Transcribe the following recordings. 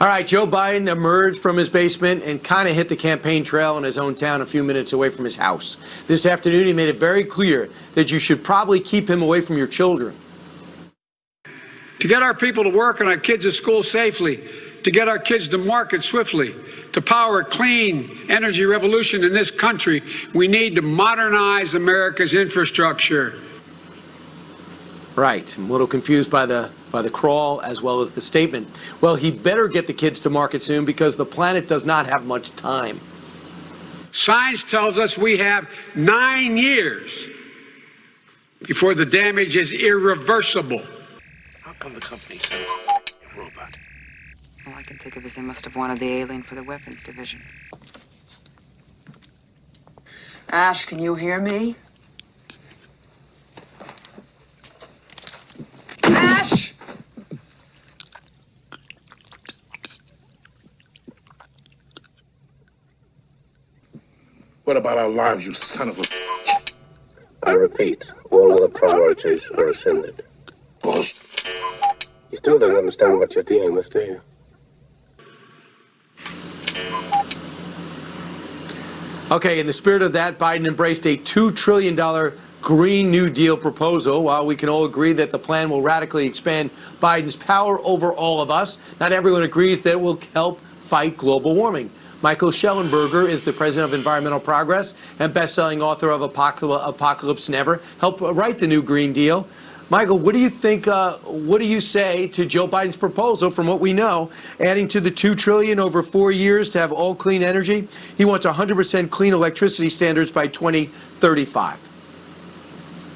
All right, Joe Biden emerged from his basement and kind of hit the campaign trail in his own town a few minutes away from his house. This afternoon, he made it very clear that you should probably keep him away from your children. To get our people to work and our kids to school safely, to get our kids to market swiftly, to power a clean energy revolution in this country, we need to modernize America's infrastructure. Right. I'm a little confused by the crawl as well as the statement. Well, he better get the kids to market soon because the planet does not have much time. Science tells us we have 9 years before the damage is irreversible. How come the company sent a robot? All I can think of is they must have wanted the alien for the weapons division. Ash, can you hear me? Ash! What about our lives, you son of a... I repeat, all other priorities are ascended. Bullshit. You still don't understand what you're dealing with, do you? Okay, in the spirit of that, Biden embraced a $2 trillion Green New Deal proposal. While we can all agree that the plan will radically expand Biden's power over all of us, not everyone agrees that it will help fight global warming. Michael Shellnberger is the president of Environmental Progress and best-selling author of Apocalypse Never, helped write the new Green Deal. Michael, what do you think, what do you say to Joe Biden's proposal, from what we know, adding to the $2 trillion over 4 years to have all clean energy? He wants 100% clean electricity standards by 2035.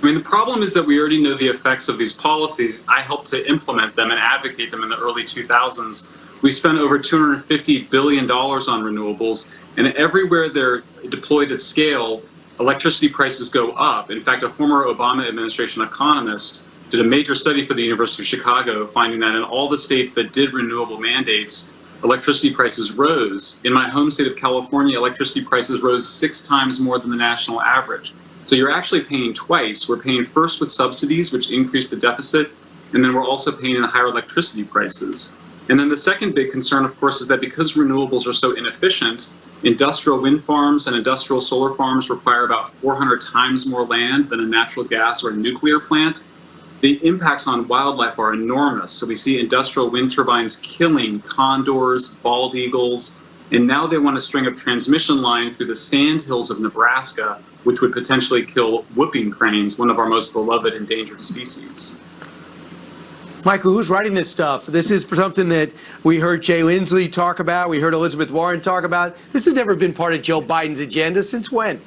I mean, the problem is that we already know the effects of these policies. I helped to implement them and advocate them in the early 2000s. We spent over $250 billion on renewables, and everywhere they're deployed at scale, electricity prices go up. In fact, a former Obama administration economist did a major study for the University of Chicago, finding that in all the states that did renewable mandates, electricity prices rose. In my home state of California, electricity prices rose 6 times more than the national average. So you're actually paying twice. We're paying first with subsidies, which increase the deficit, and then we're also paying in higher electricity prices. And then the second big concern, of course, is that because renewables are so inefficient, industrial wind farms and industrial solar farms require about 400 times more land than a natural gas or a nuclear plant. The impacts on wildlife are enormous. So we see industrial wind turbines killing condors, bald eagles, and now they want to string up transmission line through the sand hills of Nebraska, which would potentially kill whooping cranes, one of our most beloved endangered species. Michael, who's writing this stuff? This is something that we heard Jay Inslee talk about. We heard Elizabeth Warren talk about. This has never been part of Joe Biden's agenda. Since when?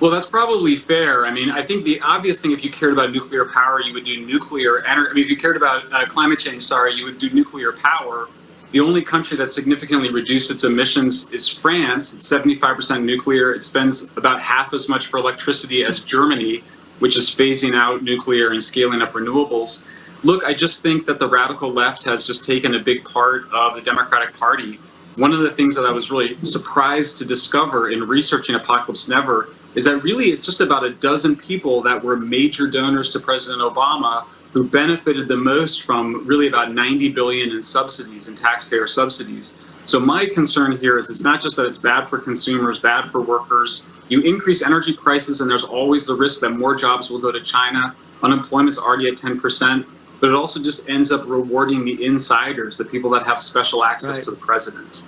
Well, that's probably fair. I mean, I think the obvious thing, if you cared about nuclear power, you would do nuclear energy. I mean, if you cared about climate change, you would do nuclear power. The only country that significantly reduced its emissions is France. It's 75% nuclear. It spends about half as much for electricity as Germany, which is phasing out nuclear and scaling up renewables. Look, I just think that the radical left has just taken a big part of the Democratic Party. One of the things that I was really surprised to discover in researching Apocalypse Never is that really it's just about a dozen people that were major donors to President Obama who benefited the most from really about $90 billion in subsidies and taxpayer subsidies. So my concern here is it's not just that it's bad for consumers, bad for workers. You increase energy prices and there's always the risk that more jobs will go to China. Unemployment's already at 10%, but it also just ends up rewarding the insiders, the people that have special access to the president.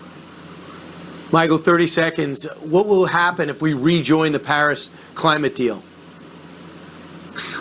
Michael, 30 seconds. What will happen if we rejoin the Paris climate deal?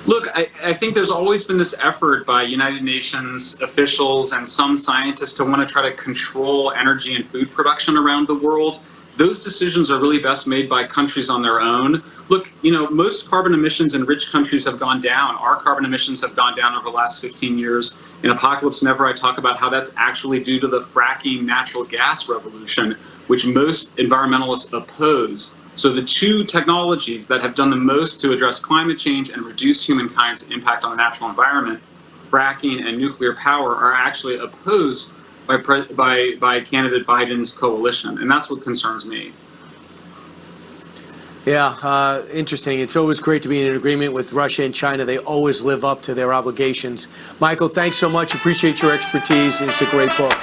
Look, I think there's always been this effort by United Nations officials and some scientists to want to try to control energy and food production around the world. Those decisions are really best made by countries on their own. Look, you know, most carbon emissions in rich countries have gone down. Our carbon emissions have gone down over the last 15 years. In Apocalypse Never, I talk about how that's actually due to the fracking natural gas revolution, which most environmentalists oppose. So the two technologies that have done the most to address climate change and reduce humankind's impact on the natural environment, fracking and nuclear power, are actually opposed by candidate Biden's coalition. And that's what concerns me. Yeah, interesting. It's always great to be in an agreement with Russia and China. They always live up to their obligations. Michael, thanks so much. Appreciate your expertise. It's a great book.